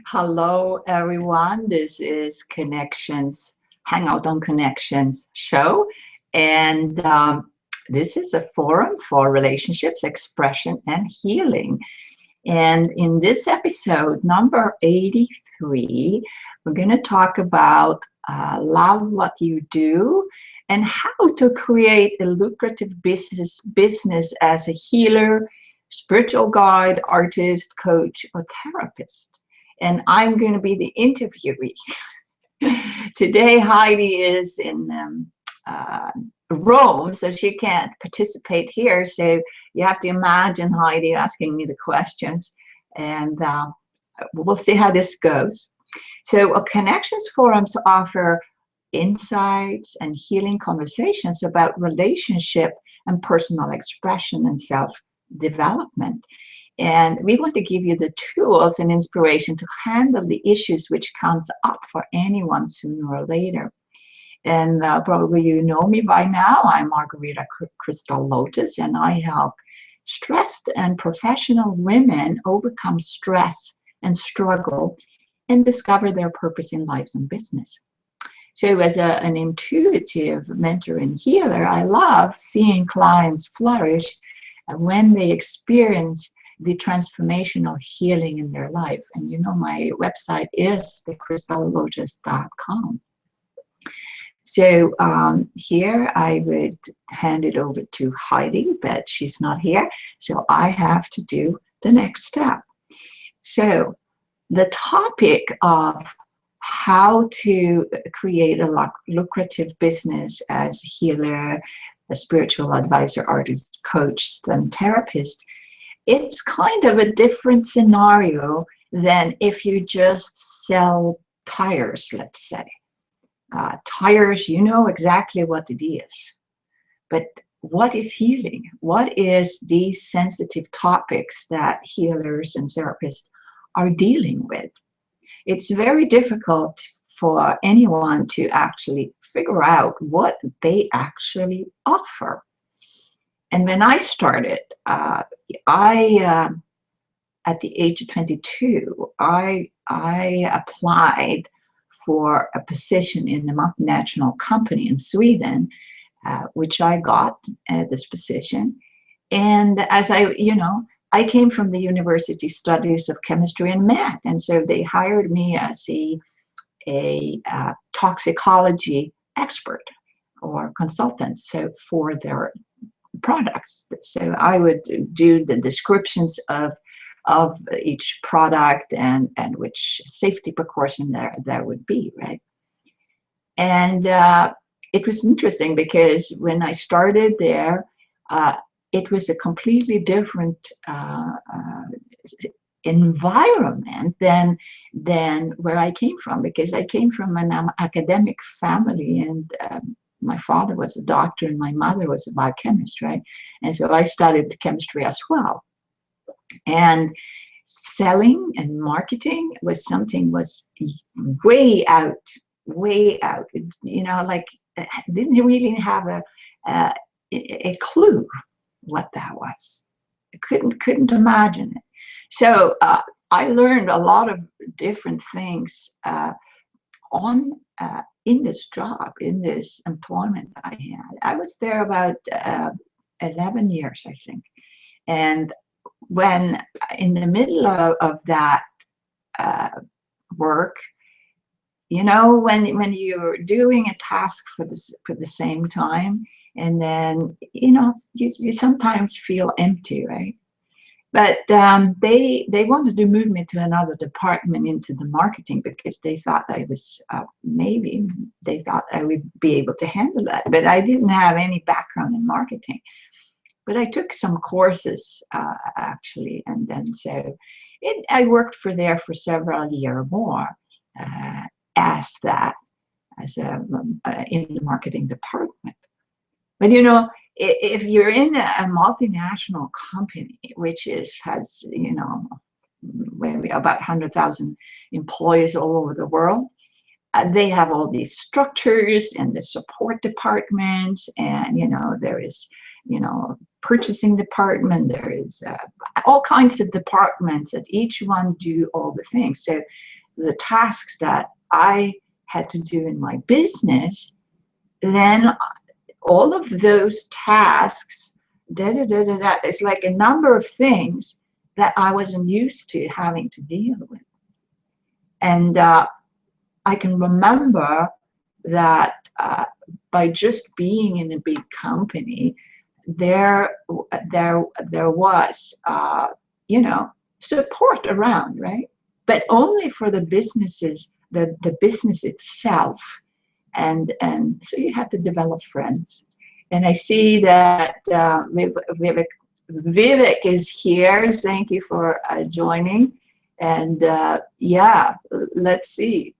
Hello, everyone. This is Connections, Hangout on Connections show. And this is a forum for relationships, expression, and healing. And in this episode, number 83, we're going to talk about love what you do and how to create a lucrative business as a healer, spiritual guide, artist, coach, or therapist. And I'm going to be the interviewee. Today, Heidi is in uh, Rome, so she can't participate here. So you have to imagine Heidi asking me the questions, and we'll see how this goes. So, Connections Forums offer insights and healing conversations about relationship and personal expression and self-development. And we want to give you the tools and inspiration to handle the issues which comes up for anyone sooner or later. And probably you know me by now. I'm Margarita Crystal Lotus, and I help stressed and professional women overcome stress and struggle and discover their purpose in life and business. So as an intuitive mentor and healer, I love seeing clients flourish when they experience the transformational healing in their life. And you know, my website is thecrystallotus.com. So here I would hand it over to Heidi, but she's not here. So I have to do the next step. So the topic of how to create a lucrative business as a healer, a spiritual advisor, artist, coach, and therapist, it's kind of a different scenario than if you just sell tires, let's say. Tires, you know exactly what it is. But what is healing? What is these sensitive topics that healers and therapists are dealing with? It's very difficult for anyone to actually figure out what they actually offer. And when I started, at the age of 22, I applied for a position in a multinational company in Sweden, which I got this position. And as I came from the university studies of chemistry and math, and so they hired me as a toxicology expert or consultant, so for their products. So I would do the descriptions of each product and which safety precaution there would be, right? And it was interesting because when I started there, it was a completely different environment than where I came from, because I came from an academic family, and my father was a doctor and my mother was a biochemist, right? And so I studied chemistry as well. And selling and marketing was way out. Like didn't really have a clue what that was. I couldn't imagine it. So I learned a lot of different things in this job, in this employment I had. I was there about 11 years, I think. And when in the middle of that work, when you're doing a task for the same time, and then you sometimes feel empty, right? But they wanted to move me to another department, into the marketing, because they thought I was maybe they thought I would be able to handle that. But I didn't have any background in marketing. But I took some courses actually, and then so I worked there for several years more as in the marketing department. But if you're in a multinational company, which has maybe about 100,000 employees all over the world, they have all these structures and the support departments, and there is purchasing department, there is all kinds of departments that each one do all the things. So the tasks that I had to do in my business, then all of those tasks, it's like a number of things that I wasn't used to having to deal with. And I can remember that by just being in a big company, there was, you know, support around, right? But only for the businesses, the business itself. And so you have to develop friends. And I see that Vivek is here. Thank you for joining. And yeah, let's see.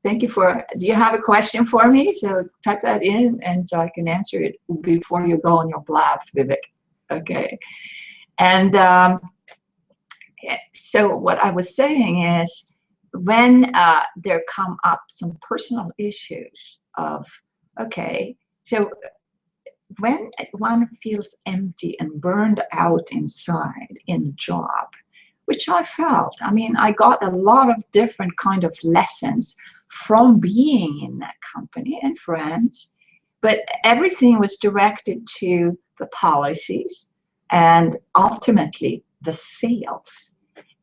Thank you for, do you have a question for me? So type that in and so I can answer it before you go on your blab, Vivek. Okay. And so what I was saying is, when there come up some personal issues of, okay, so when one feels empty and burned out inside in a job, which I felt, I mean, I got a lot of different kind of lessons from being in that company and friends, but everything was directed to the policies and ultimately the sales.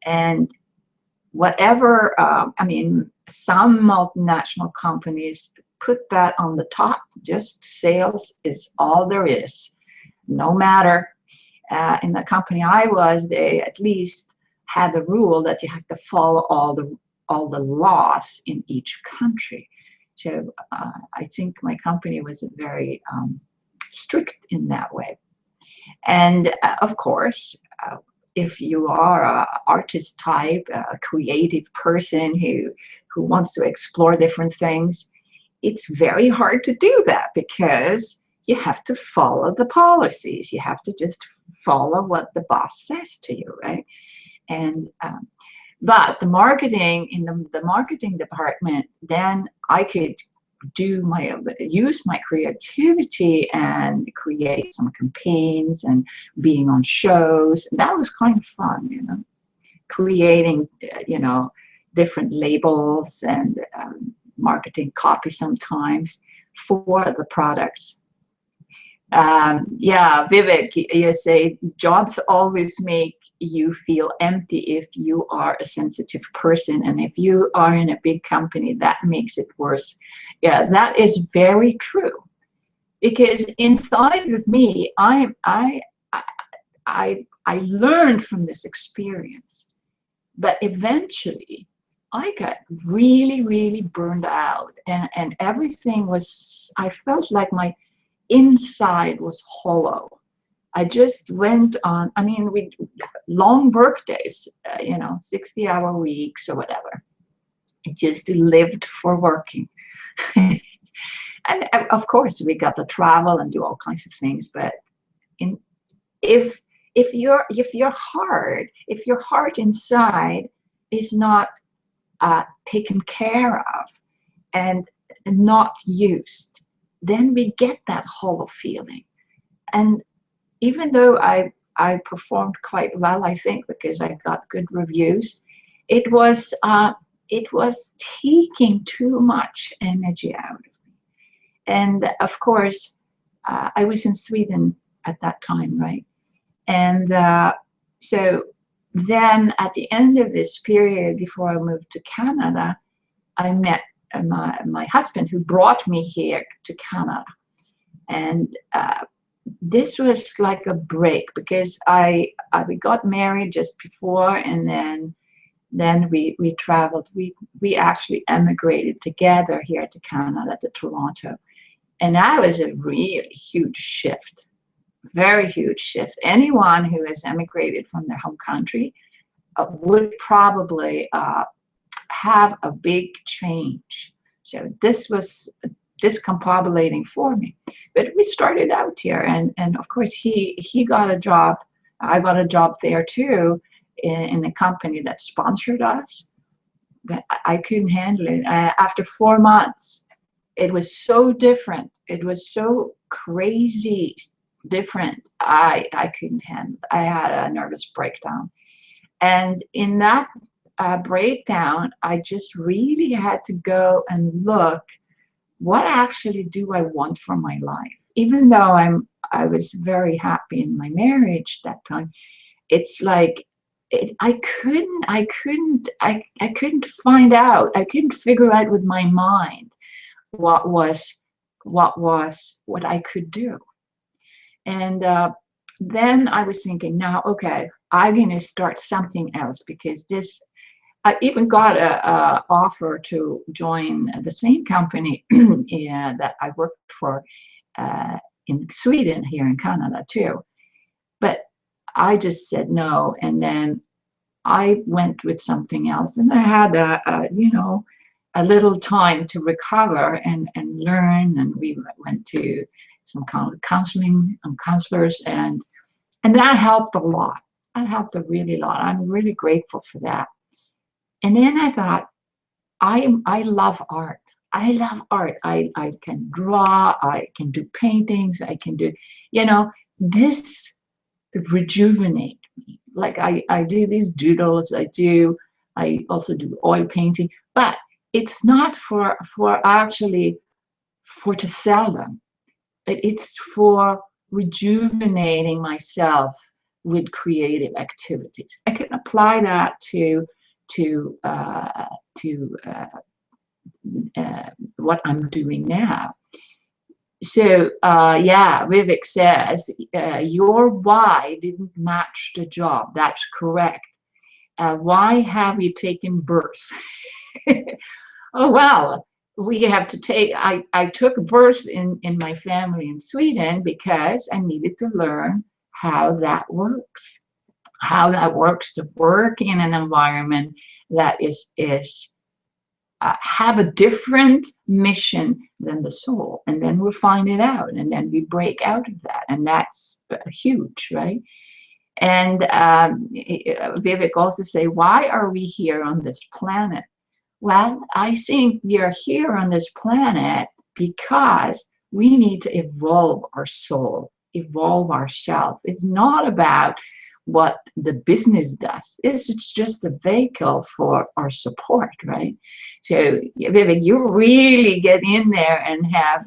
And whatever, I mean, some multinational companies put that on the top, just sales is all there is. No matter, in the company I was, they at least had the rule that you have to follow all the laws in each country. So I think my company was very strict in that way. And of course, if you are an artist type, a creative person who wants to explore different things, it's very hard to do that because you have to follow the policies. You have to just follow what the boss says to you, right? And but the marketing, in the marketing department, then I could use my creativity and create some campaigns and being on shows. That was kind of fun, you know, creating, you know, different labels and marketing copy sometimes for the products. Yeah, Vivek, you say jobs always make you feel empty if you are a sensitive person, and if you are in a big company, that makes it worse. Yeah, that is very true, because inside of me, I learned from this experience, but eventually I got really, really burned out, and everything was, I felt like my inside was hollow. I just went on, I mean, we long work days, you know, 60-hour weeks or whatever. I just lived for working. And of course, we got to travel and do all kinds of things. But if your heart inside is not taken care of and not used, then we get that hollow feeling. And even though I performed quite well, I think, because I got good reviews, it was taking too much energy out of me. And of course, I was in Sweden at that time, right? And so then at the end of this period, before I moved to Canada, I met my husband, who brought me here to Canada. And this was like a break, because we got married just before, and then we traveled. We actually emigrated together here to Canada, to Toronto. And that was a really huge shift, very huge shift. Anyone who has emigrated from their home country would probably have a big change. So this was discombobulating for me. But we started out here, and of course he got a job. I got a job there too, in a company that sponsored us. But I couldn't handle it. After 4 months, it was so different. It was so crazy different. I couldn't handle it. I had a nervous breakdown. And in that breakdown, I just really had to go and look, what actually do I want for my life? Even though I was very happy in my marriage that time, it's like I couldn't find out. I couldn't figure out with my mind what I could do. And then I was thinking, now, okay, I'm going to start something else, because this, I even got a offer to join the same company that I worked for in Sweden, here in Canada too. But I just said no, and then I went with something else, and I had a little time to recover and learn, and we went to some kind of counseling counselors, and that helped a lot. That helped a really lot. I'm really grateful for that. And then I thought, I love art. I love art. I can draw, I can do paintings, I can do, this rejuvenate me. Like I do these doodles, I also do oil painting, but it's not for actually for to sell them. It's for rejuvenating myself with creative activities. I can apply that to what I'm doing now. So yeah, Vivek says your why didn't match the job. That's correct. Why have you taken birth? Oh well, we have to take. I took birth in my family in Sweden because I needed to learn how that works. How that works to work in an environment that is have a different mission than the soul, and then we'll find it out, and then we break out of that, and that's huge, right? And Vivek also say, why are we here on this planet? Well, I think we are here on this planet because we need to evolve our soul, evolve ourselves. It's not about what the business does. It's just a vehicle for our support, right? So, Vivek, you really get in there and have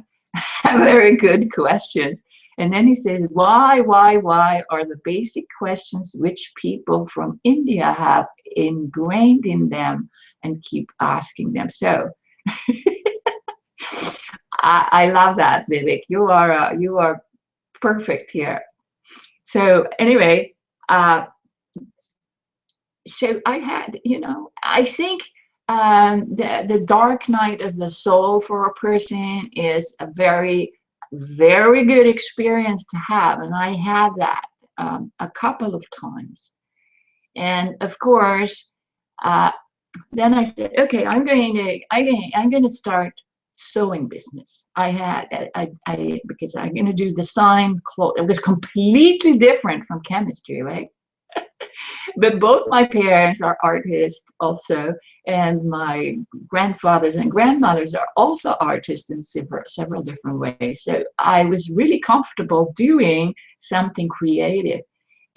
very good questions. And then he says, why are the basic questions which people from India have ingrained in them and keep asking them. So I love that, Vivek. You are perfect here. So anyway, so I had, I think the dark night of the soul for a person is a very, very good experience to have, and I had that a couple of times. And of course, then I said, okay, I'm going to start sewing business. Because I'm going to do design clothes. It was completely different from chemistry, right? But both my parents are artists also, and my grandfathers and grandmothers are also artists in several different ways. So I was really comfortable doing something creative.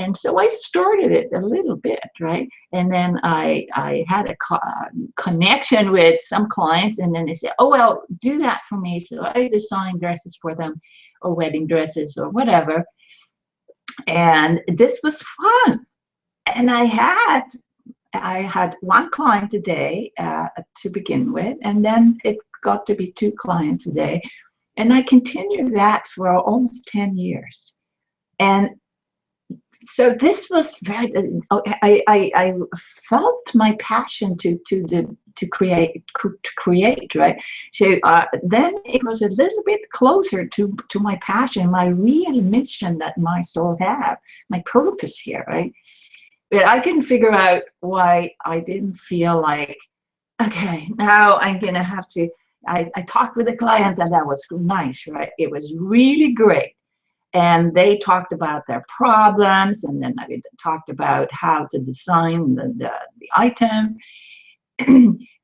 And so I started it a little bit, right? And then I had a connection with some clients, and then they said, oh, well, do that for me. So I designed dresses for them, or wedding dresses or whatever. And this was fun. And I had one client a day to begin with, and then it got to be 2 clients a day. And I continued that for almost 10 years. And so this was very, I felt my passion to create, right? So then it was a little bit closer to my passion, my real mission that my soul had, my purpose here, right? But I couldn't figure out why I didn't feel like, okay, now I'm going to have to, I talked with the client, and that was nice, right? It was really great. And they talked about their problems, and then I talked about how to design the item.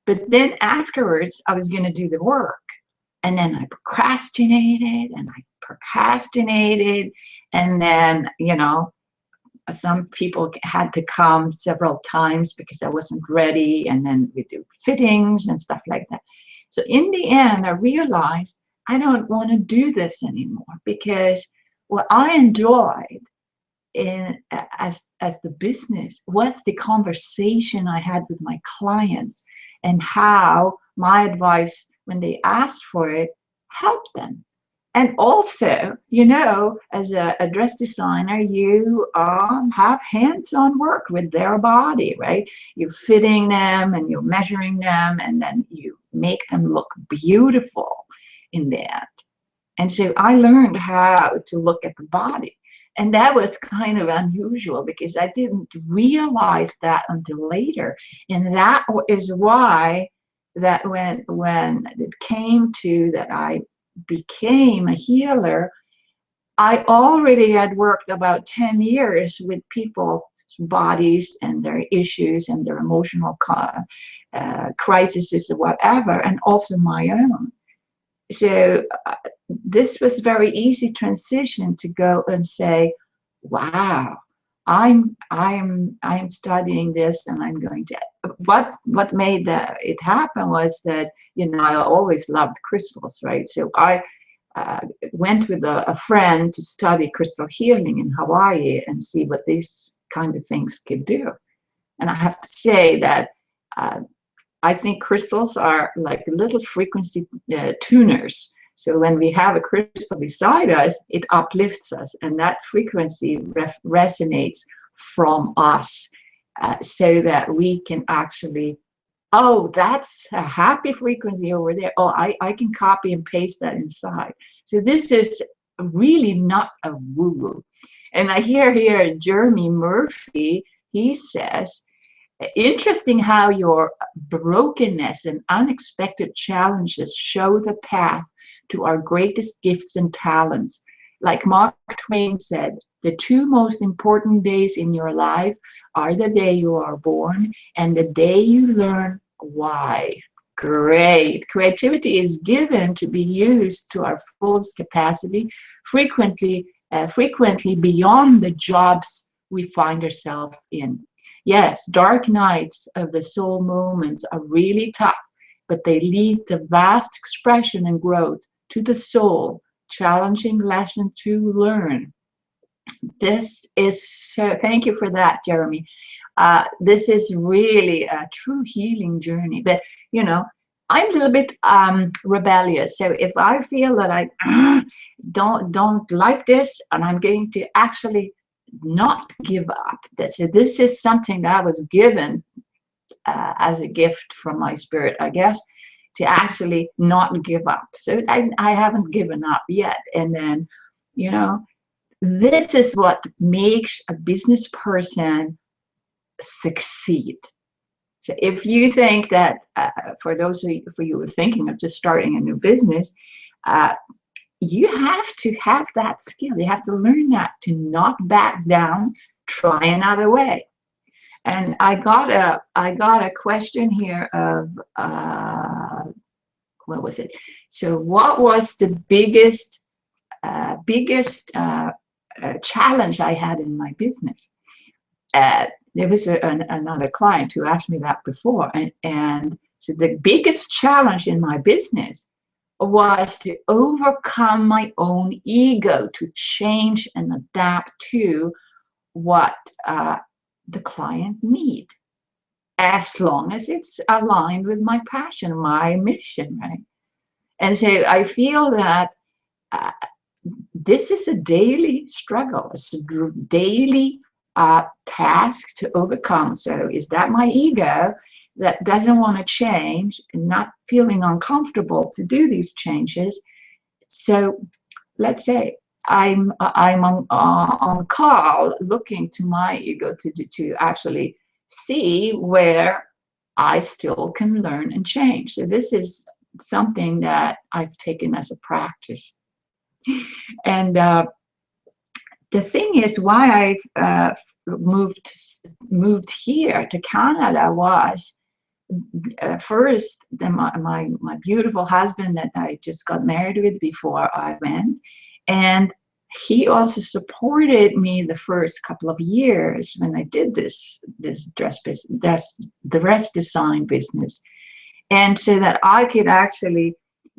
But then afterwards, I was going to do the work. And then I procrastinated, and I procrastinated. And then, you know, some people had to come several times because I wasn't ready. And then we do fittings and stuff like that. So in the end, I realized I don't want to do this anymore, because what I enjoyed as the business was the conversation I had with my clients, and how my advice when they asked for it helped them. And also, you know, as a dress designer, you have hands-on work with their body, right? You're fitting them and you're measuring them, and then you make them look beautiful in the end. And so I learned how to look at the body. And that was kind of unusual, because I didn't realize that until later. And that is why that when it came to that I became a healer, I already had worked about 10 years with people's bodies and their issues and their emotional crises or whatever, and also my own. So this was very easy transition to go and say, wow, I'm studying this, and I'm going to. What made it happen was that, you know, I always loved crystals, right? So I went with a friend to study crystal healing in Hawaii and see what these kind of things could do. And I have to say that I think crystals are like little frequency tuners. So when we have a crystal beside us, it uplifts us, and that frequency resonates from us, so that we can actually, oh, that's a happy frequency over there. Oh, I can copy and paste that inside. So this is really not a woo-woo. And I hear here Jeremy Murphy, he says, interesting how your brokenness and unexpected challenges show the path to our greatest gifts and talents. Like Mark Twain said, the two most important days in your life are the day you are born and the day you learn why. Great. Creativity is given to be used to our fullest capacity, frequently beyond the jobs we find ourselves in. Yes, dark nights of the soul moments are really tough, but they lead to vast expression and growth to the soul, challenging lesson to learn. This is so, thank you for that, Jeremy. This is really a true healing journey. But, you know, I'm a little bit rebellious. So if I feel that I don't like this, and I'm going to actually not give up. This is something that I was given as a gift from my spirit, I guess, to actually not give up. So I haven't given up yet. And then, you know, this is what makes a business person succeed. So if you think that, for those of you who are thinking of just starting a new business, you have to have that skill. You have to learn that, to not back down, try another way. And I got a question here of what was it? So what was the biggest challenge I had in my business? There was another client who asked me that before, and so the biggest challenge in my business was to overcome my own ego, to change and adapt to what the client need, as long as it's aligned with my passion, my mission, right? And so I feel that this is a daily struggle. It's a daily task to overcome. So is that my ego that doesn't want to change and not feeling uncomfortable to do these changes? So let's say I'm on call looking to my ego to actually see where I still can learn and change. So this is something that I've taken as a practice. And the thing is, why I've moved here to Canada was first my beautiful husband that I just got married with before I went, and he also supported me the first couple of years when I did this dress business, the dress design business, and so that I could actually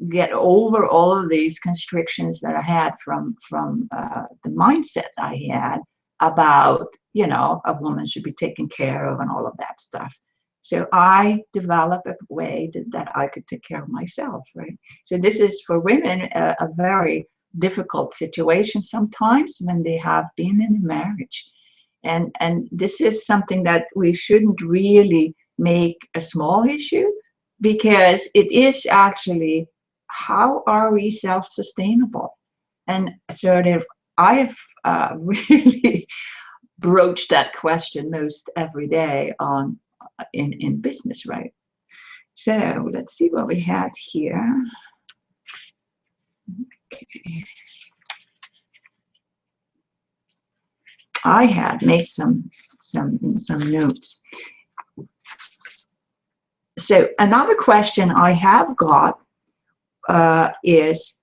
get over all of these constrictions that I had from the mindset I had about, you know, a woman should be taken care of and all of that stuff. So I developed a way that I could take care of myself, right? So this is for women a very difficult situation sometimes when they have been in a marriage. And this is something that we shouldn't really make a small issue, because it is actually, how are we self-sustainable? And sort of, I've really broached that question most every day on in business, right? So let's see what we had here. Okay. I had made some notes. So another question I have got is,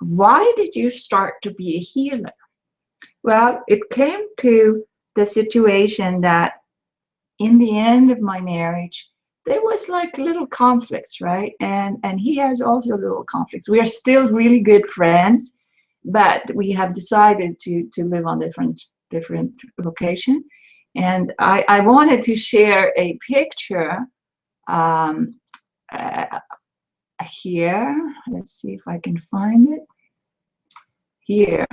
why did you start to be a healer? Well, it came to the situation that in the end of my marriage, there was like little conflicts, right? And he has also little conflicts. We are still really good friends, but we have decided to live on different location. And I wanted to share a picture here. Let's see if I can find it here.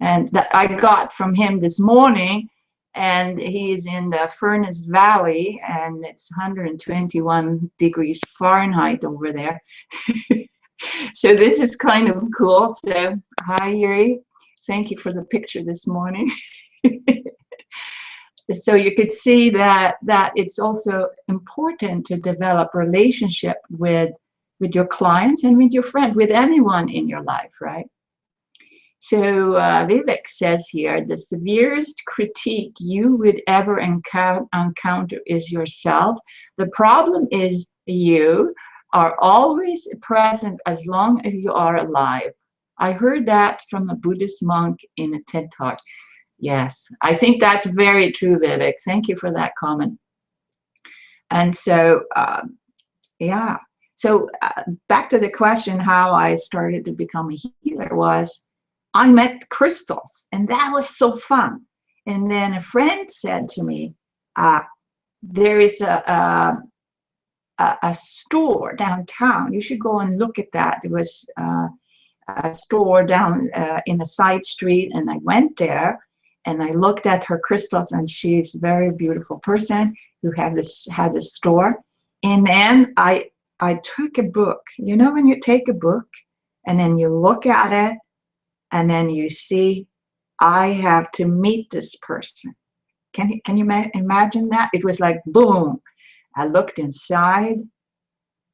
And that I got from him this morning, and he's in the Furnace Valley, and it's 121 degrees Fahrenheit over there. So this is kind of cool. So hi, Yuri. Thank you for the picture this morning. So you could see that it's also important to develop relationship with your clients and with your friend, with anyone in your life, right? So Vivek says here, the severest critique you would ever encounter is yourself. The problem is you are always present as long as you are alive. I heard that from a Buddhist monk in a TED Talk. Yes, I think that's very true, Vivek. Thank you for that comment. And so, yeah. So back to the question, how I started to become a healer was, I met crystals, and that was so fun. And then a friend said to me, there is a store downtown. You should go and look at that. It was a store down in a side street, and I went there and I looked at her crystals, and she's a very beautiful person who had this store. And then I took a book. You know, when you take a book and then you look at it, and then you see, I have to meet this person. Can you imagine that? It was like, boom. I looked inside.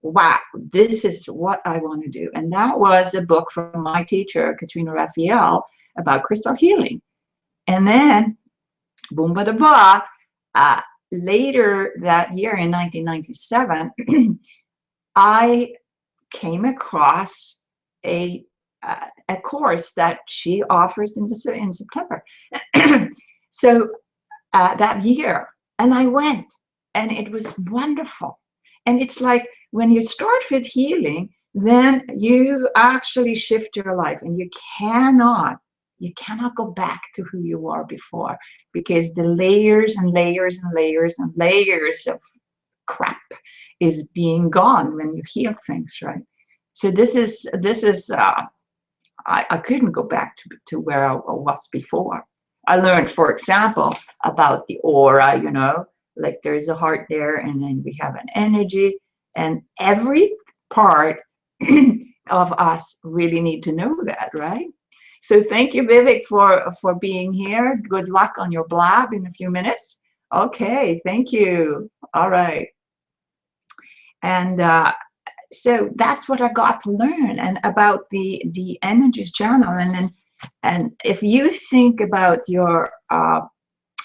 Wow, this is what I want to do. And that was a book from my teacher, Katrina Raphael, about crystal healing. And then, boom, bada ba, later that year in 1997, I came across a course that she offers in September. So that year, and I went, and it was wonderful. And it's like when you start with healing, then you actually shift your life, and you cannot go back to who you were before, because the layers and layers and layers and layers of crap is being gone when you heal things, right? So this is I couldn't go back to where I was before. I learned, for example, about the aura, you know, like there's a heart there, and then we have an energy, and every part of us really need to know that, right? So thank you, Vivek, for being here. Good luck on your blab in a few minutes. Okay, thank you. All right. And so that's what I got to learn, and about the energies channel. And if you think about your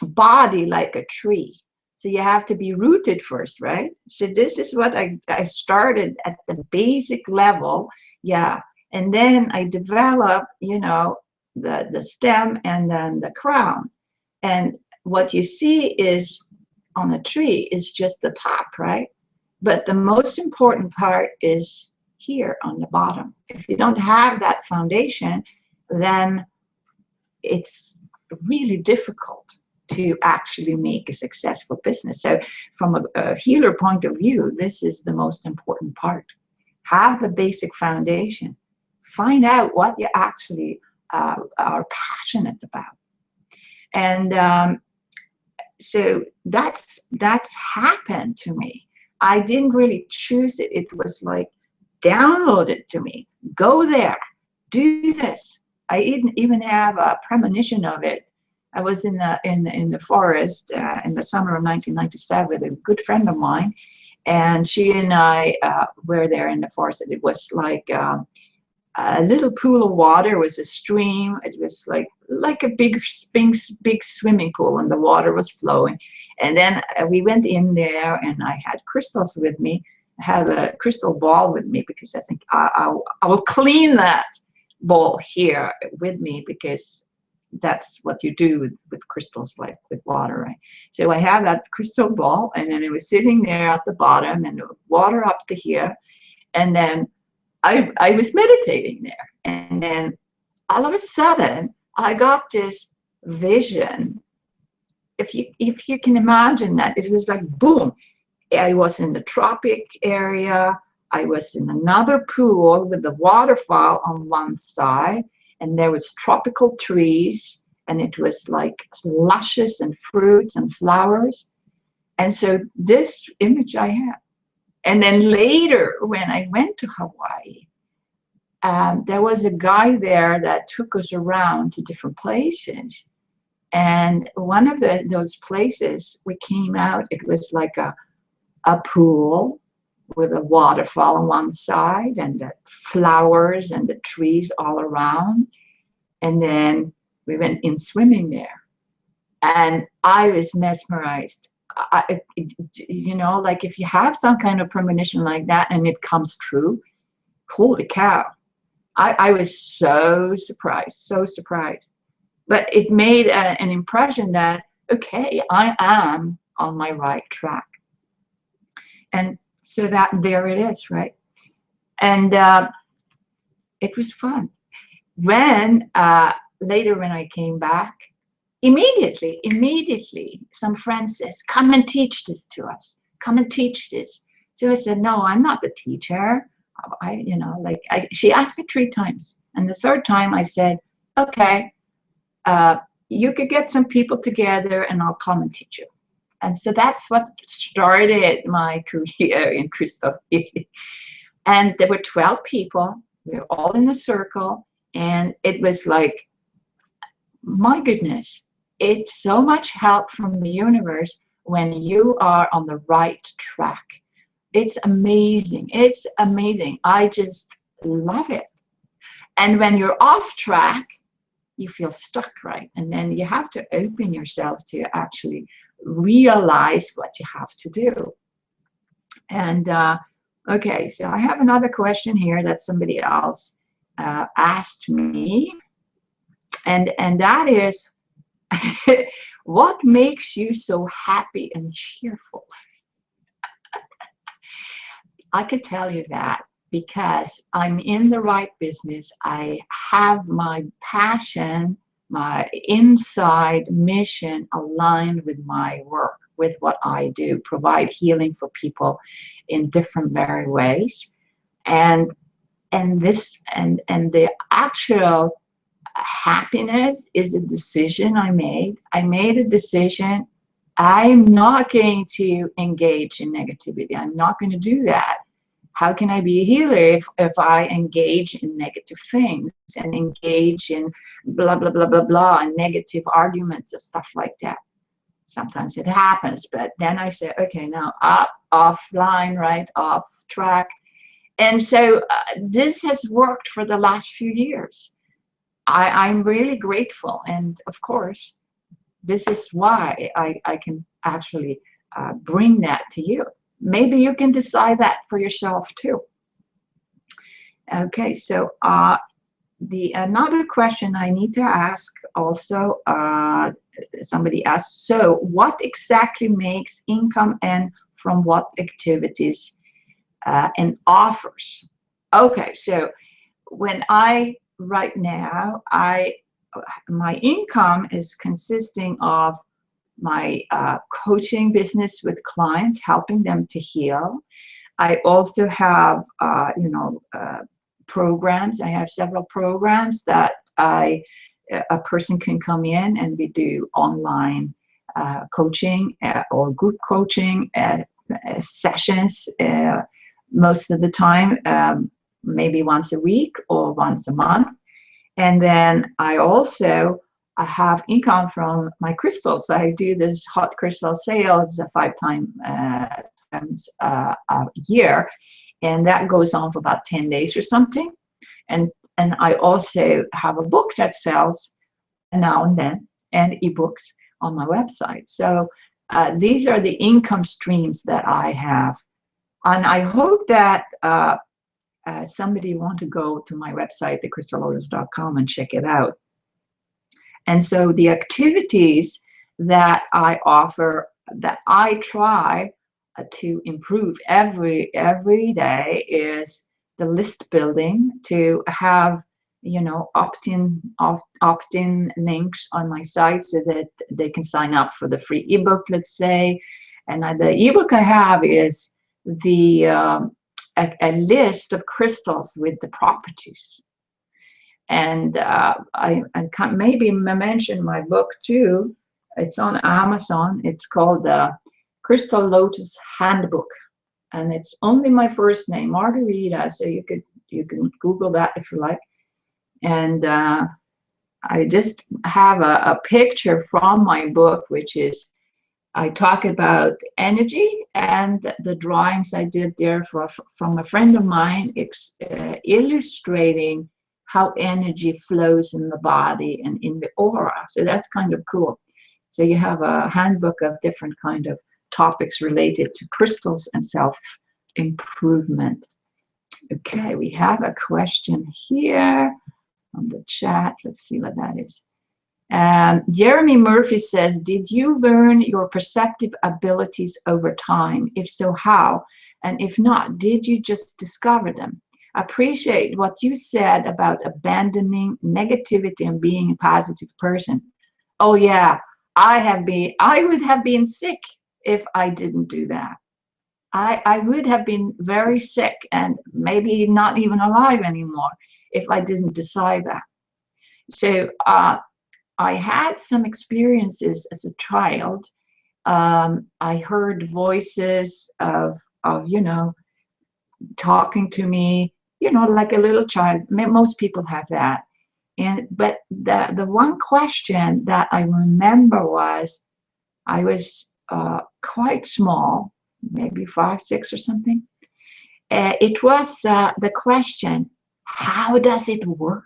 body like a tree, so you have to be rooted first, right? So this is what I started at the basic level, yeah. And then I developed, you know, the stem and then the crown. And what you see is on the tree is just the top, right? But the most important part is here on the bottom. If you don't have that foundation, then it's really difficult to actually make a successful business. So from a healer point of view, this is the most important part. Have the basic foundation. Find out what you actually are passionate about. And so that's happened to me. I didn't really choose it. It was like downloaded to me. Go there, do this. I even have a premonition of it. I was in the forest in the summer of 1997 with a good friend of mine, and she and I were there in the forest. It was like a little pool of water. It was a stream. It was like a big swimming pool, and the water was flowing. And then we went in there, and I had crystals with me. I had a crystal ball with me because I think I will clean that ball here with me, because that's what you do with crystals, like with water, right? So I have that crystal ball, and then it was sitting there at the bottom, and the water up to here, and then I was meditating there, and then all of a sudden I got this vision. If you can imagine that, it was like boom. I was in the tropic area. I was in another pool with the waterfall on one side, and there was tropical trees, and it was like luscious and fruits and flowers. And so this image I have. And then later, when I went to Hawaii, there was a guy there that took us around to different places. And one of those places we came out, it was like a pool with a waterfall on one side, and the flowers and the trees all around. And then we went in swimming there, and I was mesmerized. You know, like if you have some kind of premonition like that and it comes true, holy cow. I was so surprised. But it made an impression that, okay, I am on my right track. And so that there it is, right? And it was fun. When later when I came back, immediately some friend says, come and teach this to us. Come and teach this. So I said, no, I'm not the teacher. She asked me 3 times. And the 3rd time I said, okay, you could get some people together and I'll come and teach you. And so that's what started my career in crystal healing. And there were 12 people. We were all in a circle. And it was like, my goodness, it's so much help from the universe when you are on the right track. It's amazing. It's amazing. I just love it. And when you're off track, you feel stuck, right? And then you have to open yourself to actually realize what you have to do. And okay, so I have another question here that somebody else asked me. And that is, what makes you so happy and cheerful? I could tell you that because I'm in the right business. I have my passion, my inside mission aligned with my work, with what I do, provide healing for people in different very ways. And the actual happiness is a decision I made. I made a decision. I'm not going to engage in negativity. I'm not going to do that. How can I be a healer if I engage in negative things and engage in blah, blah, blah, blah, blah, and negative arguments and stuff like that? Sometimes it happens, but then I say, okay, now offline, right, off track. And so this has worked for the last few years. I'm really grateful. And of course, this is why I can actually bring that to you. Maybe you can decide that for yourself too. Okay, so the another question I need to ask also, somebody asked, so what exactly makes income and from what activities and offers? Okay, so when right now, my income is consisting of my coaching business with clients, helping them to heal. I also have, programs. I have several programs that a person can come in and we do online coaching or group coaching sessions most of the time, maybe once a week or once a month. And then I also have income from my crystals. I do this hot crystal sales 5 times a year, and that goes on for about 10 days or something. And I also have a book that sells now and then, and ebooks on my website. So these are the income streams that I have. And I hope that somebody want to go to my website, thecrystallotus.com, and check it out. And so the activities that I offer, that I try to improve every day, is the list building, to have, opt-in links on my site so that they can sign up for the free ebook, let's say. And the ebook I have is a list of crystals with the properties. And I can maybe mention my book too. It's on Amazon. It's called the Crystal Lotus Handbook, and it's only my first name, Margarita. So you can Google that if you like. And I just have a picture from my book, which is, I talk about energy, and the drawings I did there from a friend of mine, illustrating how energy flows in the body and in the aura. So that's kind of cool. So you have a handbook of different kind of topics related to crystals and self-improvement. Okay, we have a question here on the chat. Let's see what that is. Jeremy Murphy says, did you learn your perceptive abilities over time? If so, how? And if not, did you just discover them? Appreciate what you said about abandoning negativity and being a positive person. Oh yeah, I would have been sick if I didn't do that. I would have been very sick and maybe not even alive anymore if I didn't decide that. So I had some experiences as a child. I heard voices of talking to me, like a little child. Most people have that. But the one question that I remember was, I was quite small, maybe 5, 6 or something. It was the question, how does it work?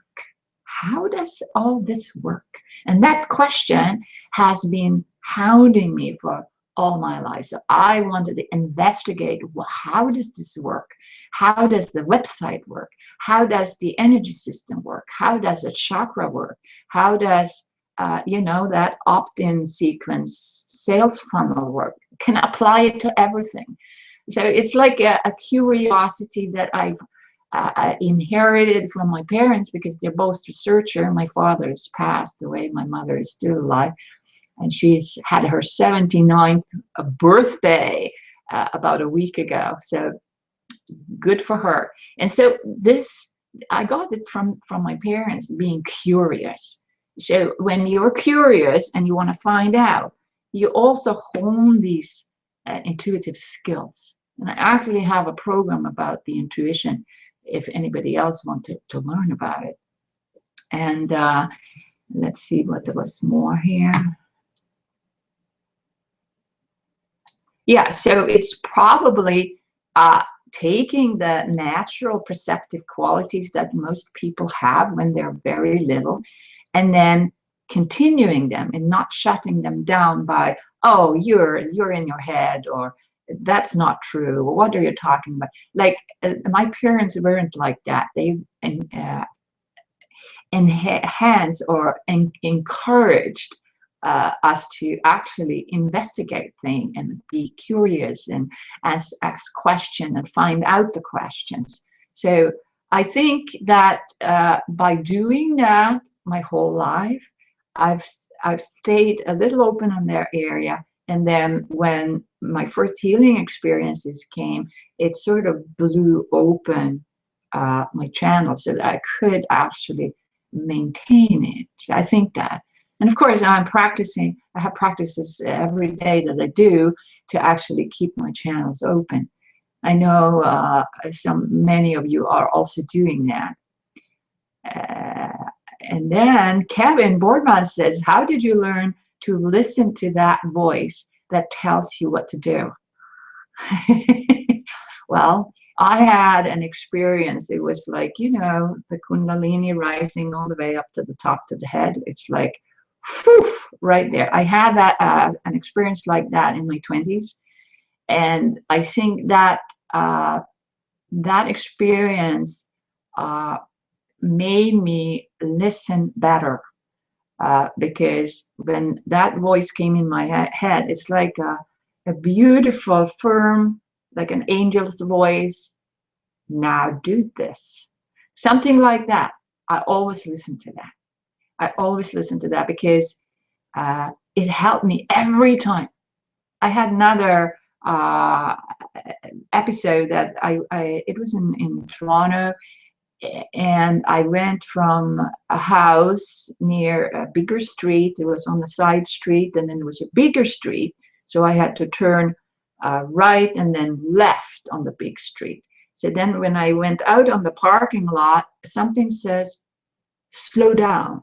How does all this work? And that question has been hounding me for all my life. So I wanted to investigate, well, how does this work? How does the website work? How does the energy system work? How does a chakra work? How does that opt-in sequence sales funnel work? Can I apply it to everything? So it's like a curiosity that I've inherited from my parents, because they're both researchers. My father has passed away. My mother is still alive, and she's had her 79th birthday about a week ago. So good for her. And so this, I got it from my parents, being curious. So when you're curious and you want to find out, you also hone these intuitive skills. And I actually have a program about the intuition if anybody else wanted to learn about it. And let's see what there was more here. Yeah, so it's probably taking the natural perceptive qualities that most people have when they're very little, and then continuing them and not shutting them down by, oh, you're in your head, or that's not true, or what are you talking about? Like my parents weren't like that. enhance or encouraged us to actually investigate things and be curious and ask questions and find out the questions. So I think that by doing that my whole life, I've stayed a little open on their area. And then when my first healing experiences came, it sort of blew open my channel so that I could actually maintain it. So I think that. And of course, I'm practicing. I have practices every day that I do to actually keep my channels open. I know many of you are also doing that. And then Kevin Boardman says, how did you learn to listen to that voice that tells you what to do? Well, I had an experience. It was like, you know, the Kundalini rising all the way up to the top to the head. It's like, whew, right there. I had that an experience like that in my 20s. And I think that that experience made me listen better, because when that voice came in my head, it's like a beautiful, firm, like an angel's voice. Now do this. Something like that. I always listen to that. I always listen to that because it helped me every time. I had another episode that it was in Toronto, and I went from a house near a bigger street. It was on the side street, and then there was a bigger street. So I had to turn right and then left on the big street. So then when I went out on the parking lot, something says, slow down,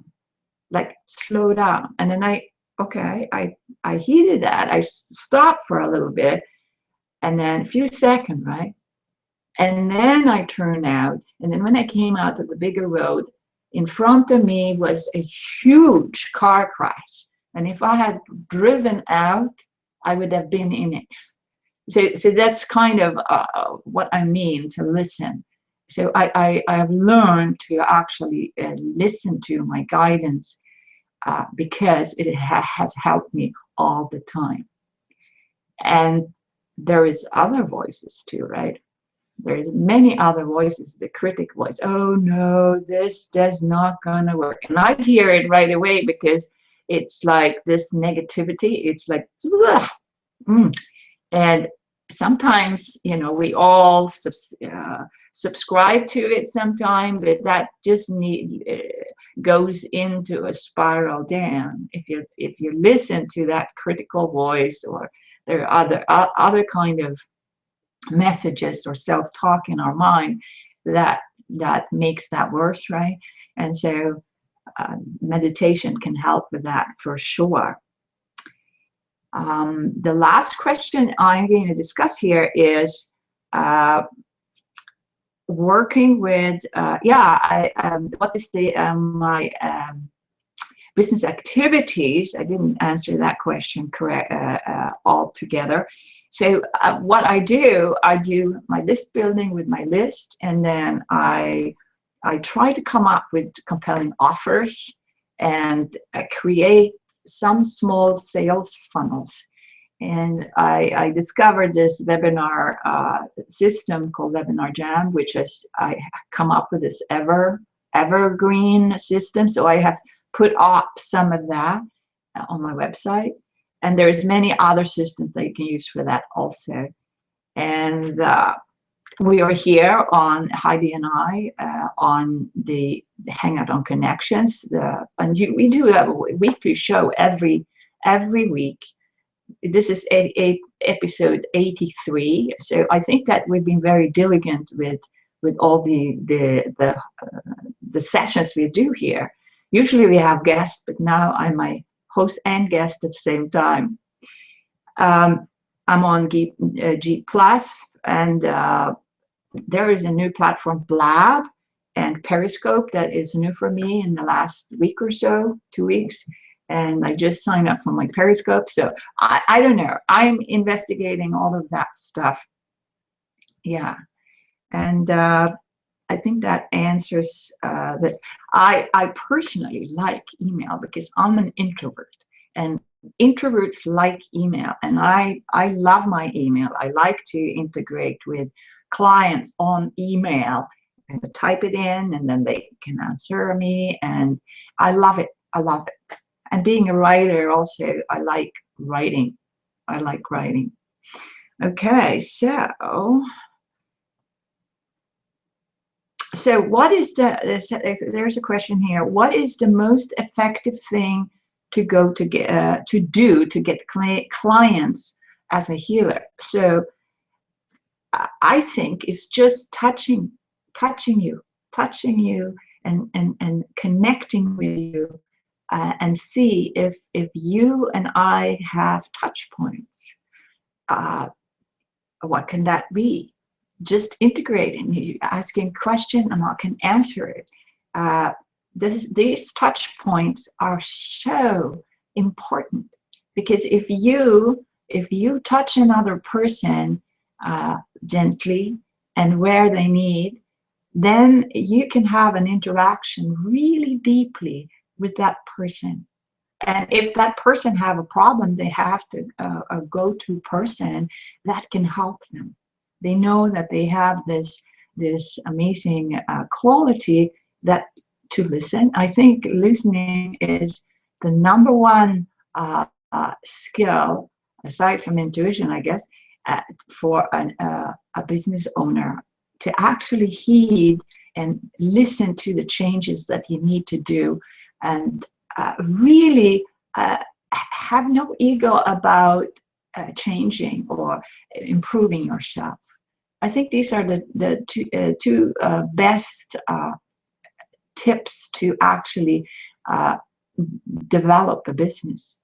like slow down. And then I heeded that. I stopped for a little bit, and then a few seconds, right? And then I turned out, and then when I came out to the bigger road, in front of me was a huge car crash. And if I had driven out, I would have been in it. So that's kind of what I mean to listen. So I have learned to actually listen to my guidance because it has helped me all the time. And there is other voices too, right? There's many other voices. The critic voice, oh no, this does not gonna work. And I hear it right away because it's like this negativity. It's like, and sometimes, you know, we all subscribe to it sometime, but that just goes into a spiral down. If you listen to that critical voice, or there are other kind of messages or self-talk in our mind that makes that worse, right? And so meditation can help with that for sure. The last question I'm going to discuss here is working with what is my business activities. I didn't answer that question correct altogether. So what I do my list building with my list, and then I try to come up with compelling offers and create some small sales funnels. And I discovered this webinar system called Webinar Jam, which is I come up with this evergreen system. So I have put up some of that on my website. And there's many other systems that you can use for that also. And we are here on Heidi and I on the Hangout on Connections. We do have a weekly show every week. This is episode 83. So I think that we've been very diligent with all the sessions we do here. Usually we have guests, but now I'm my host and guest at the same time. I'm on G Plus, and there is a new platform, Blab, and Periscope that is new for me in the last week or so, 2 weeks. And I just signed up for my Periscope. So I don't know. I'm investigating all of that stuff. Yeah. And I think that answers this. I personally like email because I'm an introvert, and introverts like email, and I love my email. I like to integrate with clients on email and type it in, and then they can answer me, and I love it. I love it. And being a writer also, I like writing. I like writing. Okay, so what is there's a question here. What is the most effective thing to do to get clients as a healer? So I think it's just touching you, and connecting with you, and see if you and I have touch points. What can that be? Just integrating, you asking a question, and I can answer it. These touch points are so important, because if you touch another person gently and where they need, then you can have an interaction really deeply with that person. And if that person have a problem, they have to a go-to person that can help them. They know that they have this amazing quality that to listen. I think listening is the number one skill, aside from intuition, I guess, for a business owner, to actually heed and listen to the changes that you need to do, and really have no ego about changing or improving yourself. I think these are the two best tips to actually develop a business.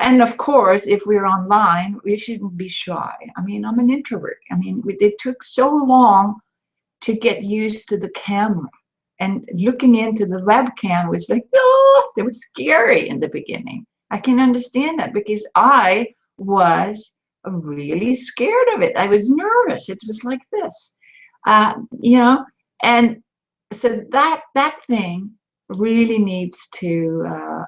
And of course, if we're online, we shouldn't be shy. I mean, I'm an introvert. I mean, it took so long to get used to the camera. And looking into the webcam was like, oh, it was scary in the beginning. I can understand that, because I was really scared of it. I was nervous. It was like this, and so that thing really needs to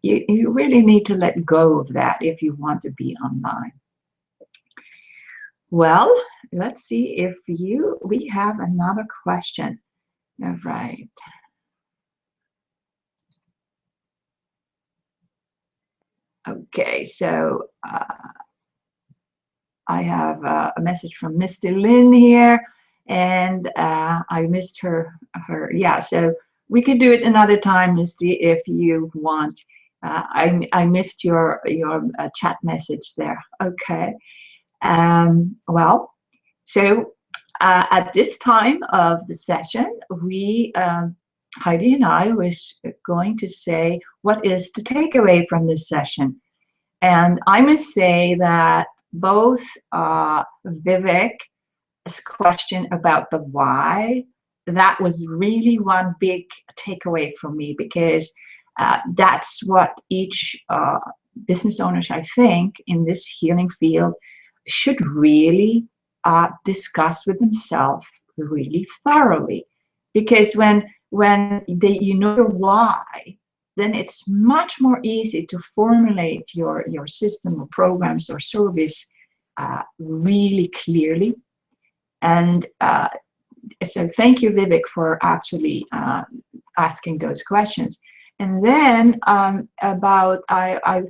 you really need to let go of that if you want to be online. Well, let's see if we have another question. All right. Okay, so I have a message from Mr. Lynn here, and I missed her. Yeah, so we could do it another time, Misty, if you want. I missed your chat message there. Okay. Well, so at this time of the session, Heidi and I was going to say, what is the takeaway from this session? And I must say that both Vivek's question about the why, that was really one big takeaway for me, because that's what each business owners, I think, in this healing field should really discuss with themselves really thoroughly. Because when you know your why, then it's much more easy to formulate your system or programs or service really clearly. And so thank you, Vivek, for actually asking those questions. And then I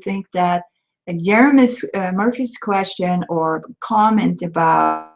think that Jeremy Murphy's question or comment about